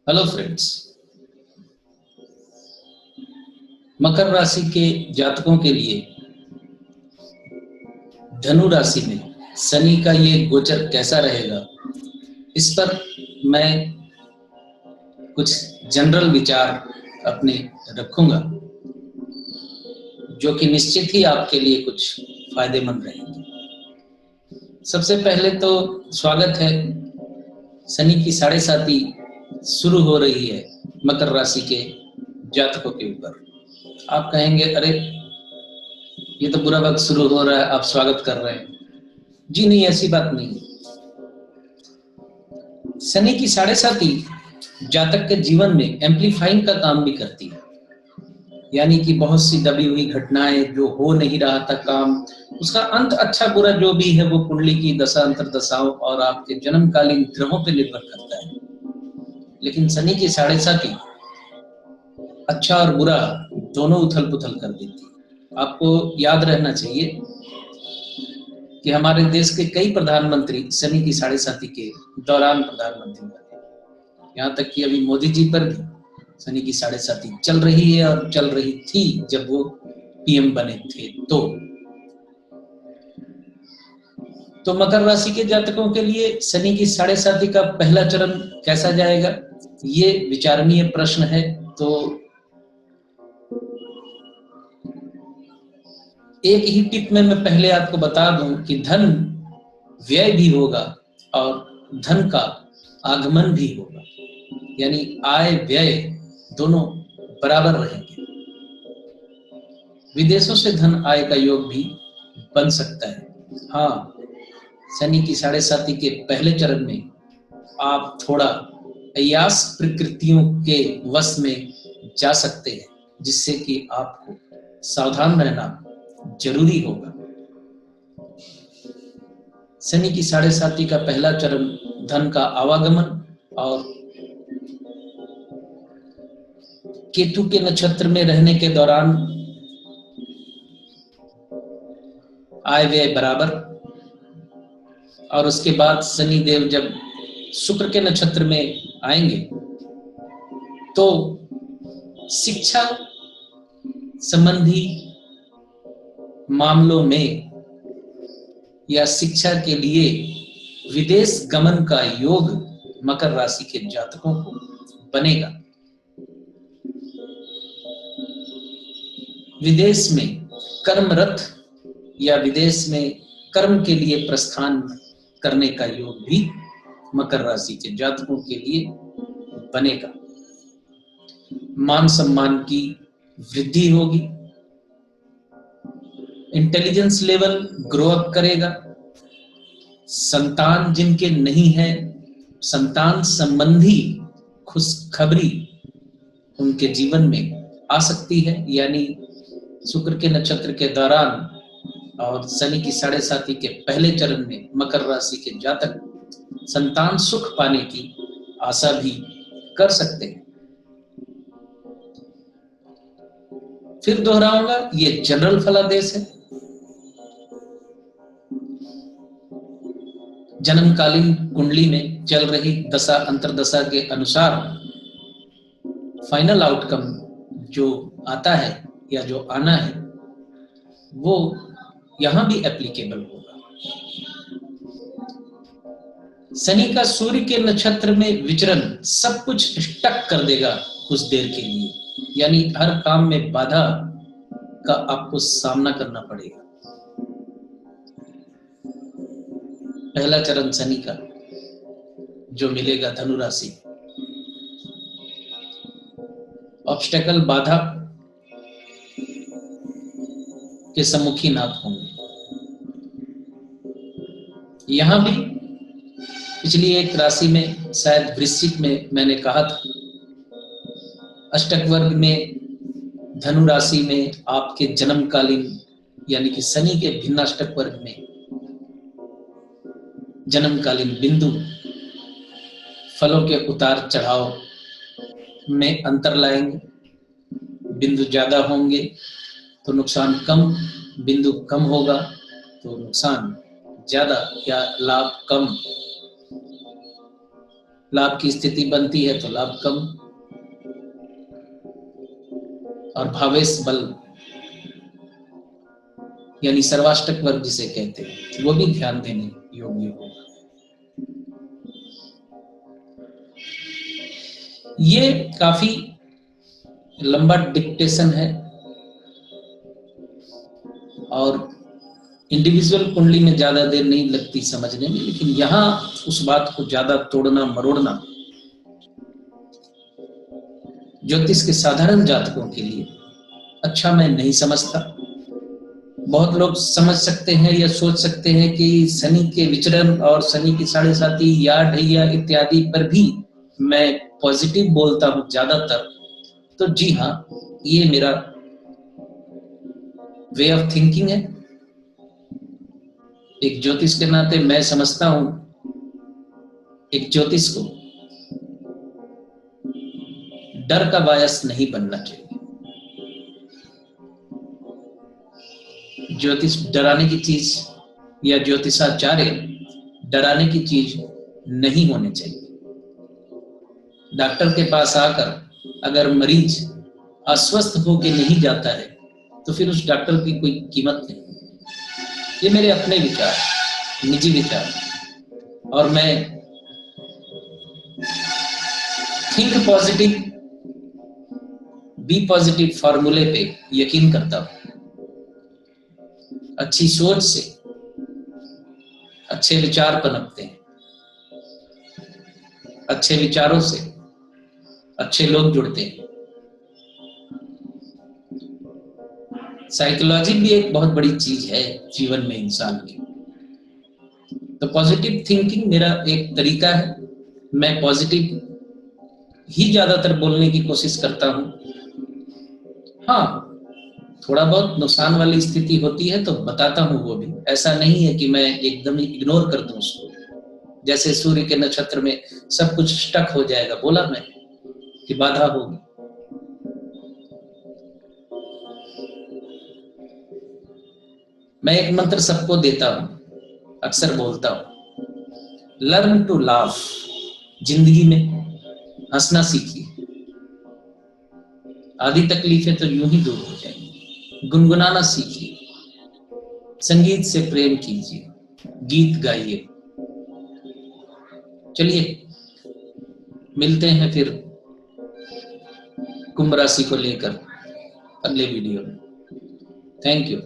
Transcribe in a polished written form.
Hello friends. मकर राशि के जातकों के लिए धनु राशि में शनि का ये गोचर कैसा रहेगा, इस पर मैं कुछ जनरल विचार अपने रखूंगा, जो कि निश्चित ही आपके लिए कुछ फायदेमंद रहेंगे। सबसे पहले तो स्वागत है। शनि की 7.5 शुरू हो रही है मकर राशि के जातकों के ऊपर। आप कहेंगे, अरे ये तो बुरा वक्त शुरू हो रहा है, आप स्वागत कर रहे हैं। जी नहीं, ऐसी बात नहीं। शनि की 7.5 जातक के जीवन में एम्पलीफाइंग का काम भी करती है, यानी कि बहुत सी दबी हुई घटनाएं, जो हो नहीं रहा था काम, उसका अंत अच्छा बुरा जो भी है वो कुंडली की दशा अंतरदशाओं और आपके जन्मकालीन ग्रहों पर निर्भर करता है। लेकिन शनि की 7.5 अच्छा और बुरा दोनों उथल पुथल कर देती है। आपको याद रहना चाहिए कि हमारे देश के कई प्रधानमंत्री शनि की 7.5 के दौरान प्रधानमंत्री बने। यहाँ तक कि अभी मोदी जी पर भी शनि की 7.5 चल रही है और चल रही थी जब वो पीएम बने थे। तो मकर राशि के जातकों के लिए शनि की 7.5 का पहला चरण कैसा जाएगा, ये विचारणीय प्रश्न है। तो एक ही टिप में मैं पहले आपको बता दूं कि धन व्यय भी होगा और धन का आगमन भी होगा, यानी आय व्यय दोनों बराबर रहेंगे। विदेशों से धन आय का योग भी बन सकता है। हाँ, शनि की 7.5 के पहले चरण में आप थोड़ा अय्यास प्रकृतियों के वश में जा सकते हैं, जिससे कि आपको सावधान रहना जरूरी होगा। शनि की 7.5 का पहला चरण धन का आवागमन और केतु के नक्षत्र में रहने के दौरान आय व्यय बराबर, और उसके बाद शनि देव जब शुक्र के नक्षत्र में आएंगे तो शिक्षा संबंधी मामलों में या शिक्षा के लिए विदेश गमन का योग मकर राशि के जातकों को बनेगा। विदेश में कर्मरत या विदेश में कर्म के लिए प्रस्थान करने का योग भी मकर राशि के जातकों के लिए बनेगा। मान सम्मान की वृद्धि होगी, इंटेलिजेंस लेवल ग्रो अप करेगा। संतान जिनके नहीं है, संतान संबंधी खुशखबरी उनके जीवन में आ सकती है, यानी शुक्र के नक्षत्र के दौरान और शनि की 7.5 के पहले चरण में मकर राशि के जातक संतान सुख पाने की आशा भी कर सकते हैं। फिर दोहराऊंगा, ये जनरल फलादेश है। जन्मकालीन कुंडली में चल रही दशा अंतरदशा के अनुसार फाइनल आउटकम जो आता है या जो आना है वो यहां भी एप्लीकेबल होगा। शनि का सूर्य के नक्षत्र में विचरण सब कुछ स्टक कर देगा कुछ देर के लिए, यानी हर काम में बाधा का आपको सामना करना पड़ेगा। पहला चरण शनि का जो मिलेगा धनु राशि, ऑब्स्टेकल बाधा के सम्मुखीन आप होंगे। यहां भी पिछली एक राशि में, शायद वृश्चिक में, मैंने कहा था अष्टक वर्ग में धनु राशि में आपके जन्मकालीन यानी कि शनि के भिन्नाष्टक वर्ग में जन्मकालीन बिंदु फलों के उतार चढ़ाव में अंतर लाएंगे। बिंदु ज्यादा होंगे तो नुकसान कम, बिंदु कम होगा तो नुकसान ज्यादा या लाभ कम। लाभ की स्थिति बनती है तो लाभ कम, और भावेश बल यानी सर्वाष्टक वर्ग जिसे कहते हैं वो भी ध्यान देने योग्य होगा। ये काफी लंबा डिक्टेशन है और इंडिविजुअल कुंडली में ज्यादा देर नहीं लगती समझने में, लेकिन यहां उस बात को ज्यादा तोड़ना मरोड़ना ज्योतिष के साधारण जातकों के लिए अच्छा मैं नहीं समझता। बहुत लोग समझ सकते हैं या सोच सकते हैं कि शनि के विचरण और शनि की 7.5 या ढैया इत्यादि पर भी मैं पॉजिटिव बोलता हूं ज्यादातर। तो जी हाँ, ये मेरा वे ऑफ थिंकिंग है। एक ज्योतिष के नाते मैं समझता हूं एक ज्योतिष को डर का बायस नहीं बनना चाहिए। ज्योतिष डराने की चीज या ज्योतिषाचार्य डराने की चीज नहीं होनी चाहिए। डॉक्टर के पास आकर अगर मरीज अस्वस्थ होकर नहीं जाता है तो फिर उस डॉक्टर की कोई कीमत नहीं। ये मेरे अपने विचार, निजी विचार, और मैं थिंक पॉजिटिव बी पॉजिटिव फॉर्मूले पे यकीन करता हूं। अच्छी सोच से अच्छे विचार पनपते हैं, अच्छे विचारों से अच्छे लोग जुड़ते हैं। साइकोलॉजी भी एक बहुत बड़ी चीज है जीवन में इंसान की। तो पॉजिटिव थिंकिंग मेरा एक तरीका है। मैं पॉजिटिव ही ज्यादातर बोलने की कोशिश करता हूं। हाँ, थोड़ा बहुत नुकसान वाली स्थिति होती है तो बताता हूं, वो भी ऐसा नहीं है कि मैं एकदम ही इग्नोर कर दूं उसको। जैसे सूर्य के नक्षत्र में सब कुछ स्टक हो जाएगा, बोला मैं कि बाधा होगी। मैं एक मंत्र सबको देता हूं, अक्सर बोलता हूं, लर्न टू लाफ। जिंदगी में हंसना सीखिए, आधी तकलीफें तो यूं ही दूर हो जाएंगी। गुनगुनाना सीखिए, संगीत से प्रेम कीजिए, गीत गाइए। चलिए मिलते हैं फिर कुंभ राशि को लेकर अगले वीडियो में। Thank you.